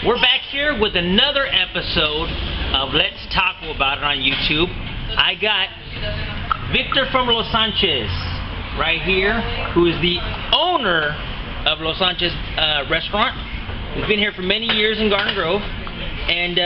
We're back here with another episode of Let's Taco About It on YouTube. I got Victor from Los Sanchez right here, who is the owner of Los Sanchez Restaurant. He's been here for many years in Garden Grove. And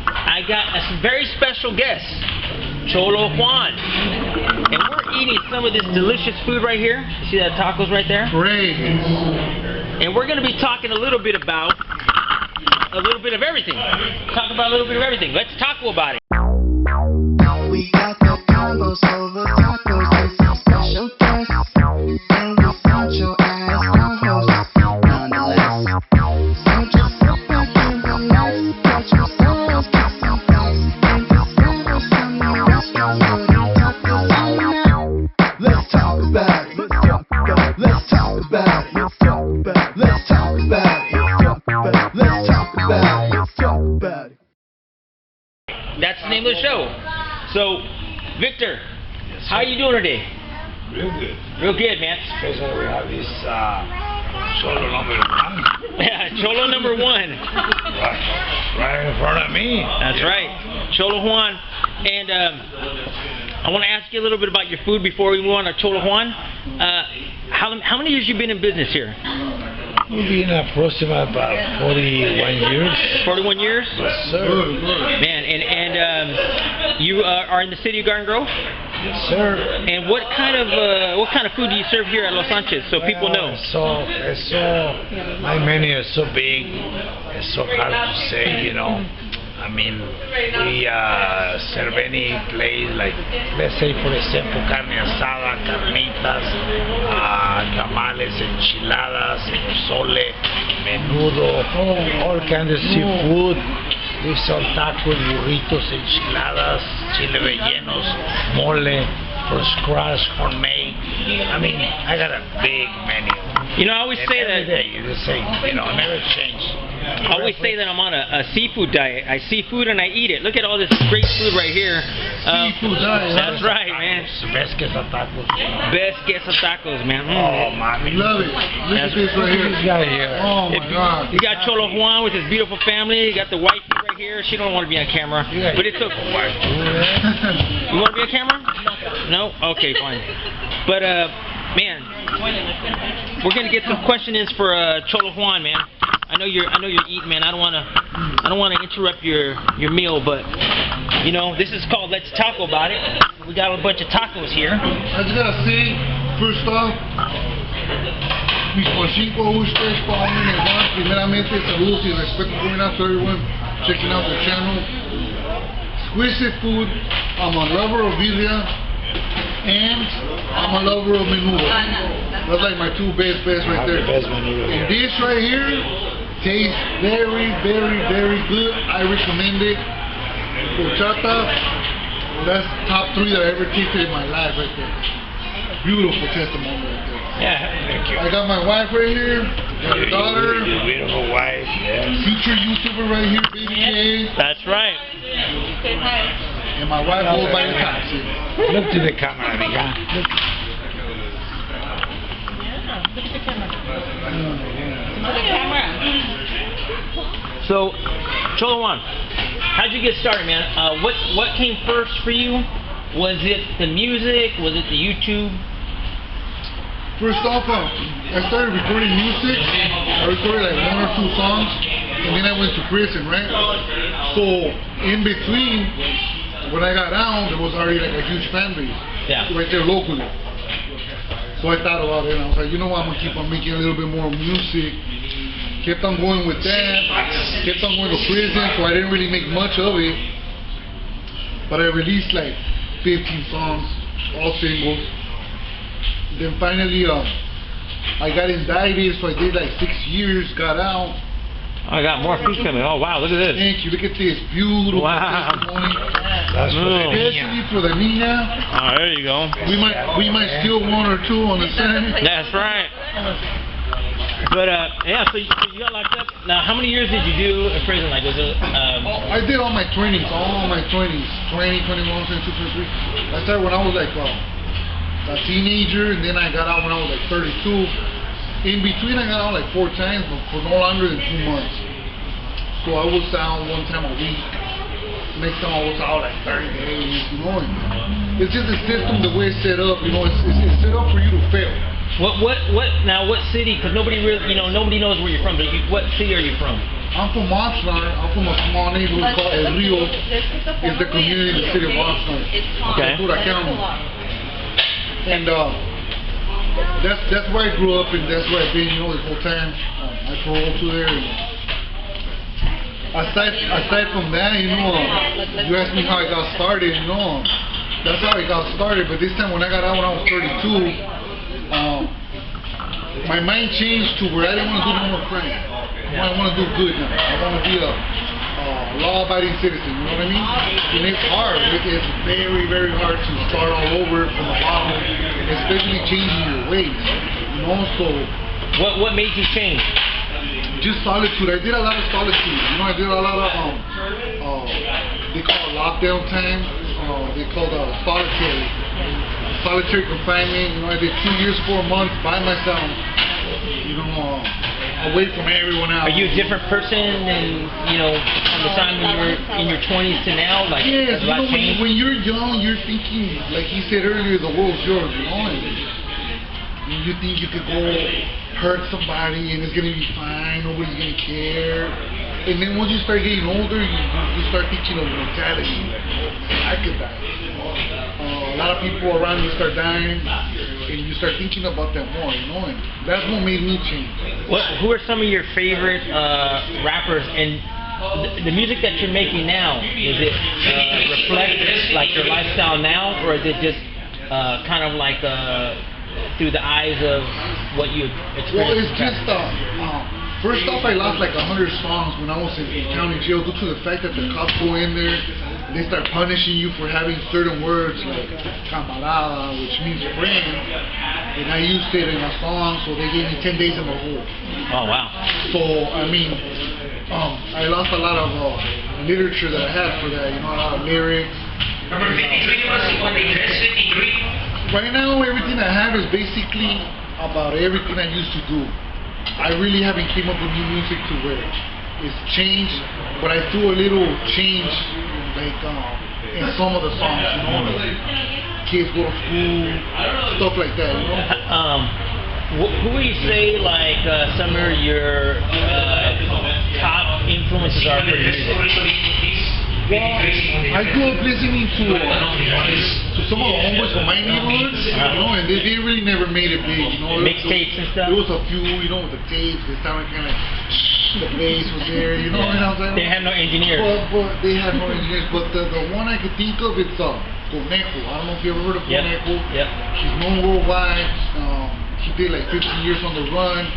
I got a very special guest, Cholo Juan. And we're eating some of this delicious food right here. You see that tacos right there? Great. And we're going to be talking a little bit about everything. Talk about a little bit of everything. Let's taco about it. We got the combos over tacos with some special guests. And with Sancho as our host, nonetheless. So just sit back and relax, catch your styles, get some facts, and discover some new restaurants putting tacos on now. Let's talk about it. Let's talk about it. Let's talk about it. Let's talk about it. Let's talk about it. Let's talk about it. Let's talk about it. That's the name of the show. So, Victor, Yes, how are you doing today? Real good. Real good, man. Especially we have this Cholo number one. Yeah, Cholo number one. Right in front of me. That's right, Cholo Juan. And I want to ask you a little bit about your food before we move on to Cholo Juan. How many years you been in business here? We've been approximately about 41 years. 41 years? Yes, sir. Man, and you are in the city of Garden Grove? Yes, sir. And what kind of food do you serve here at Los Sanchez so people know? My menu is so big, it's so hard to say, you know. I mean, we serve any place, like, let's say, for example, carne asada, carnitas, tamales, enchiladas, pozole, menudo, all kinds of seafood. We sell tacos, burritos, enchiladas, chile rellenos, mole, from scratch, homemade. I mean, I got a big menu. You know, I always say that. Every day is the same, you know, never change. I always say that I'm on a seafood diet. I see food and I eat it. Look at all this great food right here. Seafood diet. That's right, man. Best queso tacos. Best queso tacos, man. Oh, man. Love it. Look at this right here. This guy here. Oh my God. You got Cholo Juan with his beautiful family. You got the wifey right here. She don't want to be on camera, but it's okay. You want to be on camera? No? Okay, fine. But man, we're gonna get some questions for Cholo Juan, man. I know you're eating, man. I don't wanna interrupt your meal, but you know, this is called Let's Taco About It. We got a bunch of tacos here. I just gotta say, first off, mis concinco ustedes para mí en el bar. Primeramente, saludos y respeto going out to everyone checking out the channel. Exquisite food. I'm a lover of birria, and I'm a lover of menudo. That's like my two best right there. And this right here tastes very, very, very good. I recommend it. Horchata, that's top 3 that I ever tasted in my life right there. Beautiful testimony right there. Yeah, thank you. I got my wife right here, got a daughter, Your beautiful wife, yes. future YouTuber right here, Baby K, That's right. and my wife holds by the top. Look to the camera, amiga. Look. So, Cholo Juan, how'd you get started, man? What came first for you? Was it the music? Was it the YouTube? First off, I started recording music. I recorded like 1 or 2 songs, and then I went to prison, right? So, in between, when I got out, there was already like a huge fan base. Yeah. Right there locally. So I thought about it, and I was like, you know what, I'm going to keep on making a little bit more music. Kept on going with that. Kept on going to prison, so I didn't really make much of it. But I released like 15 songs, all singles. Then finally, I got indicted, so I did like 6 years, got out. I got more food coming. Oh wow, look at this. Thank you. Look at this beautiful Wow. testimony. That's for the Especially niña. for the niña. Oh, there you go. We might steal 1 or 2 on the side. That's right. But yeah, so you got locked up. Now, how many years did you do in prison? Like, was it? I did all my 20s, 20, 21, 22, 23. I started when I was like a teenager, and then I got out when I was like 32. In between, I got out like 4 times, but for no longer than 2 months. So I was out one time a week. Next time I was out like 30 days, you know. And it's just the system, the way it's set up, you know. It's set up for you to fail. Now what city? Because nobody really, you know, nobody knows where you're from. But what city are you from? I'm from Oxnard. I'm from a small neighborhood called El Rio. It's the community in the city of Oxnard. Okay. Ventura County. And that's where I grew up, and that's where I've been, you know, this whole time. I paroled to there. And aside from that, you know, you asked me how I got started. You know, that's how I got started. But this time when I got out when I was 32, my mind changed to where I didn't want to do no more crime. I want to do good now. I want to be a law-abiding citizen. You know what I mean? And it's hard. It's very, very hard to start all over from the bottom, especially changing your ways. You know, so what made you change? Just solitude. I did a lot of solitude. You know, I did a lot of they call it lockdown time. They call it solitary confinement. You know, I did 2 years, 4 months by myself. You know, away from everyone else. Are you a different person than, you know, from the time when you were in your 20s to now? Like, yes, has a lot changed? When you're young, you're thinking, like he said earlier, the world's yours, you know, and you think you could go hurt somebody and it's gonna be fine, nobody's gonna care. And then once you start getting older, you start thinking of mortality. I could die. A lot of people around you start dying, and you start thinking about that more, you know, and that's what made me change. Who are some of your favorite rappers, and the music that you're making now, does it reflect like your lifestyle now, or is it just kind of like through the eyes of what you experienced? Well, it's just first off, I lost like 100 songs when I was in county jail due to the fact that the cops go in there. They start punishing you for having certain words like camarada, which means friend, and I used it in a song, so they gave me 10 days in the hole. Oh, wow. So, I mean, I lost a lot of literature that I had for that, you know, a lot of lyrics. Right now, everything I have is basically about everything I used to do. I really haven't came up with new music to where it's changed, but I threw a little change, like in some of the songs, you know, like kids go to school, stuff like that, you know. Who would you say like some of your top influences are for your music? Well, I grew up listening to some of the homeboys from my neighborhood, you know, and they really never made it big, you know. Mixtapes and stuff? There was a few, you know, with the tapes, they sounded kind of like, the bass was there, you know what I'm saying? They had no engineers. But they had no engineers, but the one I could think of, it's Conejo. I don't know if you ever heard of Conejo. Yep. He's known worldwide. He did like 15 years on the run.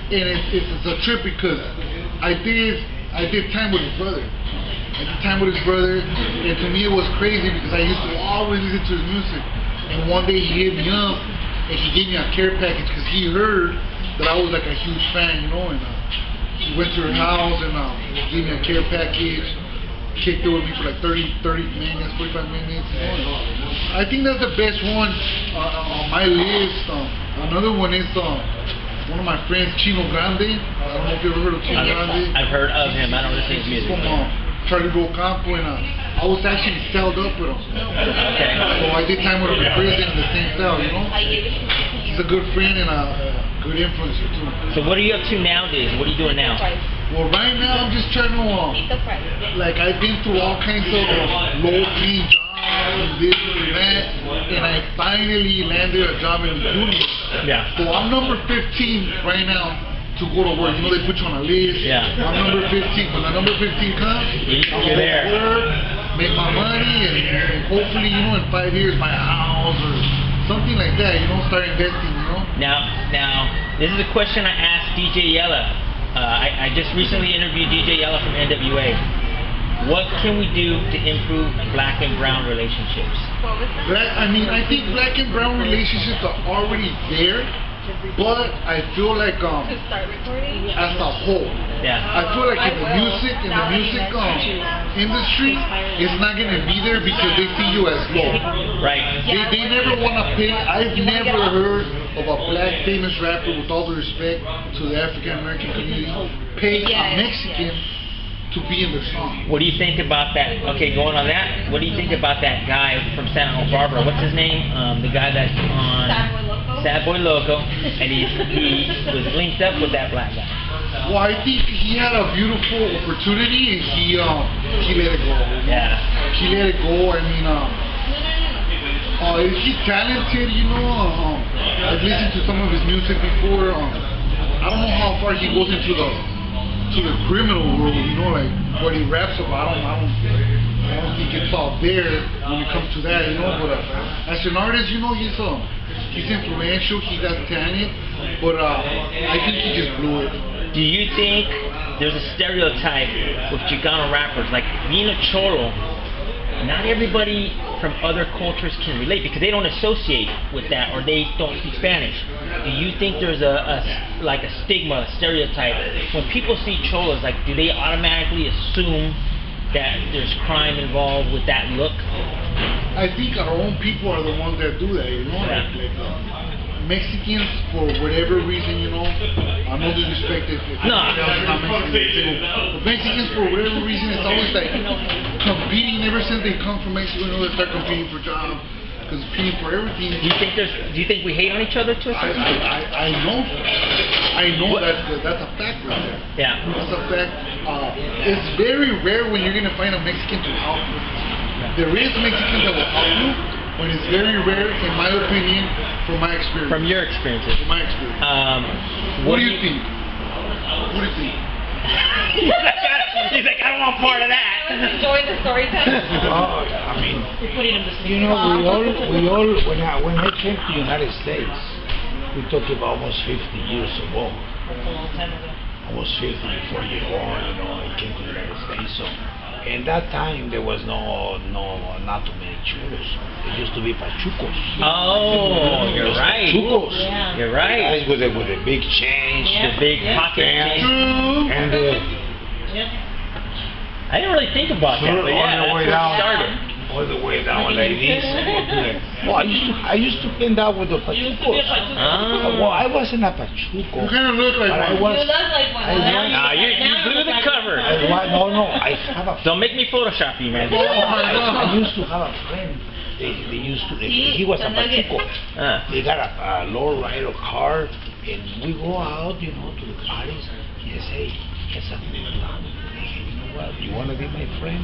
And it's a trip because I did time with his brother. And to me it was crazy because I used to always listen to his music. And one day he hit me up and he gave me a care package because he heard that I was like a huge fan, you know. And he went to her house and gave me a care package, kicked it with me for like 30 minutes, 45 minutes. You know. I think that's the best one on my list. Another one is one of my friends, Chino Grande. I don't know if you ever heard of Chino Grande. I've heard of him. I don't listen to his music. Charlie Campo, and I was actually celled up with him. Okay. So I did time with him in prison in the same cell, you know. He's a good friend and a good influencer too. So what are you up to nowadays? What are you doing now? Well, right now I'm just trying to, like I've been through all kinds of low-paying jobs and this and that, and I finally landed a job in the union. Yeah. So I'm number 15 right now to go to work. You know, they put you on a list. Yeah. I'm number 15. When the number 15 comes, you're there. Work, make my money, and hopefully, you know, in 5 years, buy a house or something like that. You know, start investing. You know. Now, this is a question I asked DJ Yella. I just recently interviewed DJ Yella from NWA. What can we do to improve black and brown relationships? I think black and brown relationships are already there. But I feel like as a whole, I feel like in the music industry, it's not gonna be there because they see you as low. Right. They never wanna pay. I've never heard of a black famous rapper, with all the respect to the African American community, pay a Mexican to be in their song. What do you think about that? Okay, going on that, what do you think about that guy from Santa Barbara? What's his name? The guy that's on Sad Boy Loco, and he was linked up with that black guy. Well, I think he had a beautiful opportunity, and he let it go. Yeah. He let it go. I mean, he's talented, you know. I've listened to some of his music before. I don't know how far he goes into the criminal world, you know, like what he raps about. I don't think it's all there when it comes to that, you know. But as an artist, you know, he's influential. He got talent, but I think he just blew it. Do you think there's a stereotype with Chicano rappers, like being a Cholo? Not everybody from other cultures can relate because they don't associate with that or they don't speak Spanish. Do you think there's a stigma, a stereotype? When people see Cholos, like, do they automatically assume that there's crime involved with that look? I think our own people are the ones that do that, you know? Yeah. Like Mexicans, for whatever reason, you know, no disrespect if not Mexican, but Mexicans, for whatever reason, it's always like competing. Ever since they come from Mexico, you know, they start competing for jobs, competing for everything. Do you think we hate on each other too? I know that's a fact right there. Yeah. That's a fact. It's very rare when you're gonna find a Mexican to help you. There is Mexicans that will help you, but it's very rare, in my opinion, from my experience. From your experiences. From my experience. What do you think? What do you think? He's like, I don't want part of that. Enjoying the story time. I mean, You know, we all when I came to the United States, we talking about almost 50 years ago. I was 50 before you born, you know, I came to the United States. So, in that time, there was not too many chulos. There used to be pachucos. Oh, you're right. Pachucos. Yeah. You're right. Guys with a big change, The big pocket pants, change. and I didn't really think about that, but yeah, that's where it started. all the way down like this. Well, I used to bend out with the pachucos. Well, I wasn't a pachuco. You kind of look like But I one. was. You look like one. Nah, you blew the cover. No, I have a. Don't make me Photoshop you, man. I used to have a friend. He was a pachuco. He got a low-rider car, and we go out, you know, to the parties. He says, hey, it's a good plan. Hey, you know what? You want to be my friend?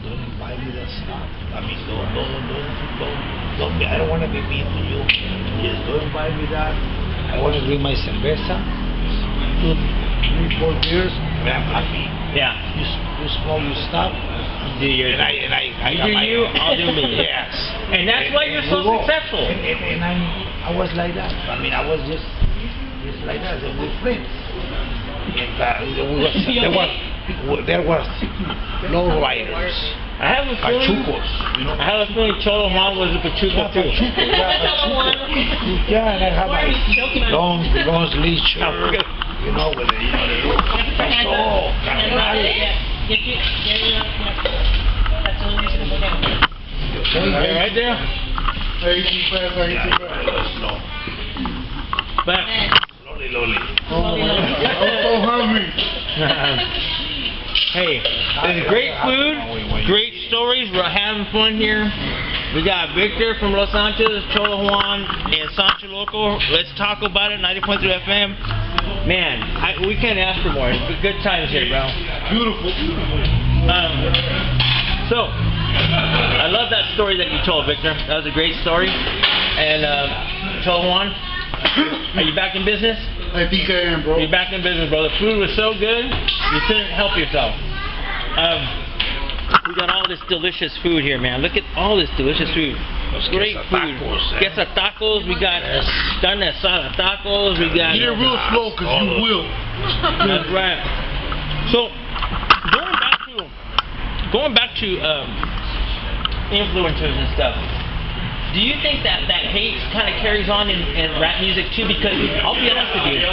Don't invite me that stuff. I mean, don't. I don't want to be mean to you. Just don't invite me that. I want to drink my cerveza. 2, 3, 4 beers, and I'm happy. Yeah. You smoke, you stop. Do your And I you got do my, you, I'll do me. Yes. And that's why you're so we go. successful. And I was like that. I mean, I was just like that. And we're friends. And there was low riders. I have a feeling. Pachucos. You know? I have a feeling Cholo Juan was a pachuco too. Yeah, and I have my long sleeve shirt. You know, with the carnal. Okay, right there. Hey, too fast, No. But Lolly. I'm so hungry. hey, there's great food, great stories. We're having fun here. We got Victor from Los Sanchez, Cholo Juan, and Sancho Loco. Let's talk about it. 90.3 FM. Man, we can't ask for more. Good times here, bro. Beautiful. So, I love that story that you told, Victor. That was a great story. And Cholo Juan, are you back in business? I think I am, bro. You're back in business, bro. The food was so good, you couldn't help yourself. We got all this delicious food here, man. Look at all this delicious food. Great food. Get some tacos. We got carne asada tacos. We got. Eat it real slow, cause you will. That's right. So, going back to influencers and stuff. Do you think that hate kind of carries on in rap music too? Because I'll be honest with you,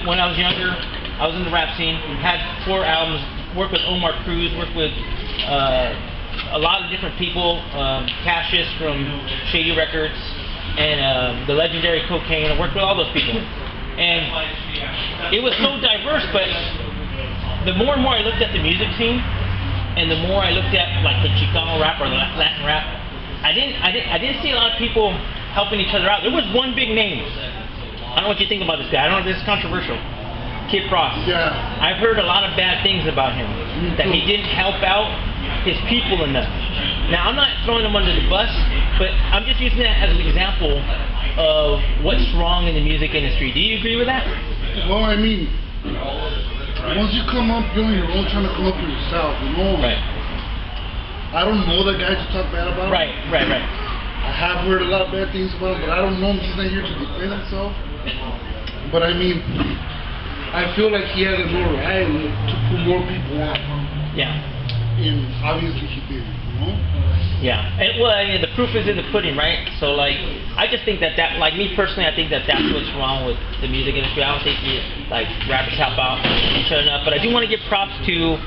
when I was younger, I was in the rap scene, had 4 albums, worked with Omar Cruz, worked with a lot of different people, Cassius from Shady Records, and the legendary Cocaine. I worked with all those people, and it was so diverse. But the more and more I looked at the music scene, and the more I looked at like the Chicano rap or the Latin rap, I didn't see a lot of people helping each other out. There was one big name. I don't know what you think about this guy. I don't know if this is controversial. Kid Frost. Yeah. I've heard a lot of bad things about him. That he didn't help out his people enough. Now, I'm not throwing him under the bus, but I'm just using that as an example of what's wrong in the music industry. Do you agree with that? Well, I mean, once you come up, you're on your own trying to come up for yourself, you know? Right. I don't know the guy to talk bad about him. Right. I have heard a lot of bad things about him, but I don't know him. He's not here to defend himself. But I mean, I feel like he had a notoriety to put more people on. Yeah. And obviously he did, you know? Yeah. And well, I mean, the proof is in the pudding, right? So like, I just think that like me personally, I think that that's what's wrong with the music industry. I don't think like rappers help out each other enough. But I do want to give props to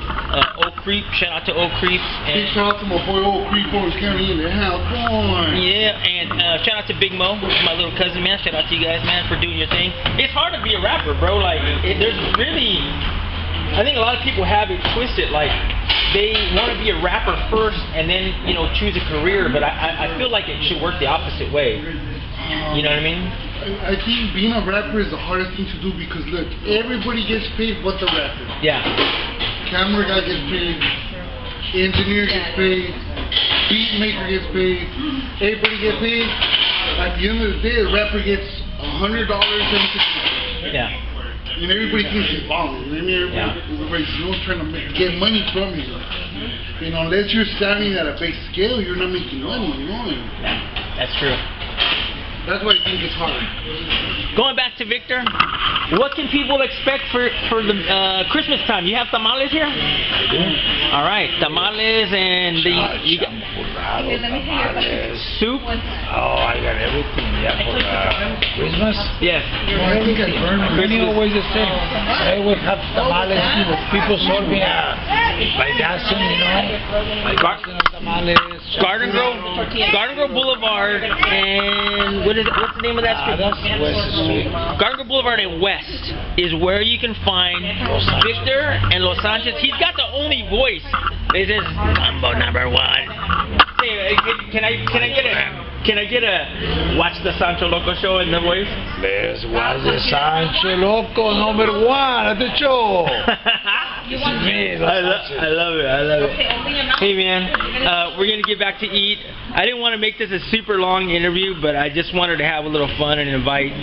Oak Creep. Shout out to Oak Creep. Big shout out to my boy Oak Creep, Orange County in the house. Come on. Yeah, and shout out to Big Mo, my little cousin, man. Shout out to you guys, man, for doing your thing. It's hard to be a rapper, bro. Like, there's really, I think a lot of people have it twisted. Like, they want to be a rapper first and then, you know, choose a career. But I feel like it should work the opposite way. You know what I mean? I think being a rapper is the hardest thing to do because, look, everybody gets paid but the rapper. Yeah. Camera guy gets paid. Engineer gets paid. Beat maker gets paid. Everybody gets paid. At the end of the day, the rapper gets $100 and Yeah. and everybody thinks he's balling. You know what I mean? Everybody's trying to get money from you. You know, unless you're standing at a big scale, you're not making money. You know. Yeah, that's true. That's why I think it's hard. Going back to Victor, what can people expect for the Christmas time? You have tamales here? I do. All right, tamales and you got soup. Oh, I got everything. Yeah, for Christmas. Yes. Well, I think I burned Pretty always the same. I would have tamales. People sold me by dozen, you know. By dozen of tamales. Garden Grove Boulevard, and what's the name of that street? That's West Street. Garden Grove Boulevard and West is where you can find Victor and Los Sanchez. He's got the only voice. This is Mambo number one. Hey, can I get a watch the Sancho Loco show in the voice? Let's watch the Sancho Loco number one at the show. This is me, I love it. Hey man, we're gonna get back to eat. I didn't want to make this a super long interview, but I just wanted to have a little fun and invite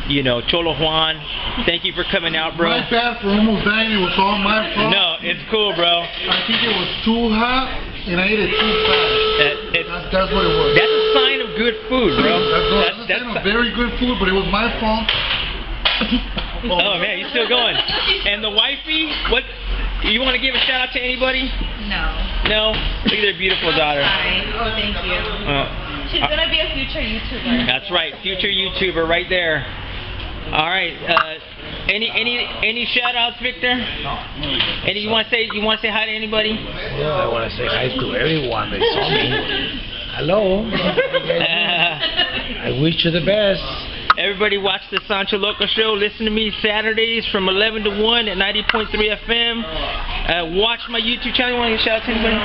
you know, Cholo Juan. Thank you for coming out, bro. My bad for almost dying. It was all my fault. No, it's cool, bro. I think it was too hot and I ate it too fast. That's what it was. That's a sign of good food, bro. That's a sign of very good food, but it was my fault. Oh man, he's still going. And the wifey, what? You want to give a shout out to anybody? No. No? Look at their beautiful daughter. Fine. Oh, thank you. She's gonna be a future YouTuber. That's right, future YouTuber right there. All right. Any shout outs, Victor? Any you want to say hi to anybody? Yeah, I want to say hi to everyone that saw me. Hello. I wish you the best. Everybody watch the Sancho Loco show. Listen to me Saturdays from 11 to 1 at 90.3 FM. Watch my YouTube channel. You want to give a shout out to anybody?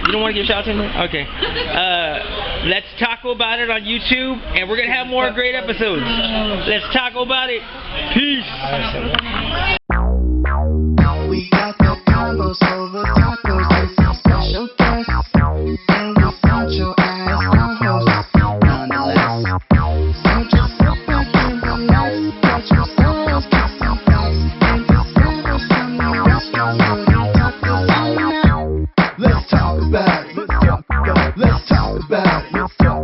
You don't want to give a shout out to anybody? Okay. Let's talk about it on YouTube, and we're going to have more great episodes. Let's talk about it. Peace. We got the combos over tacos. It's a special guest, and we Sancho as our host. Nonetheless, so just sit back and relax. Get your styles, get some facts, and discover some new restaurants for the tacos. Let's talk about it. Let's talk about it. Let's talk about it. Let's talk.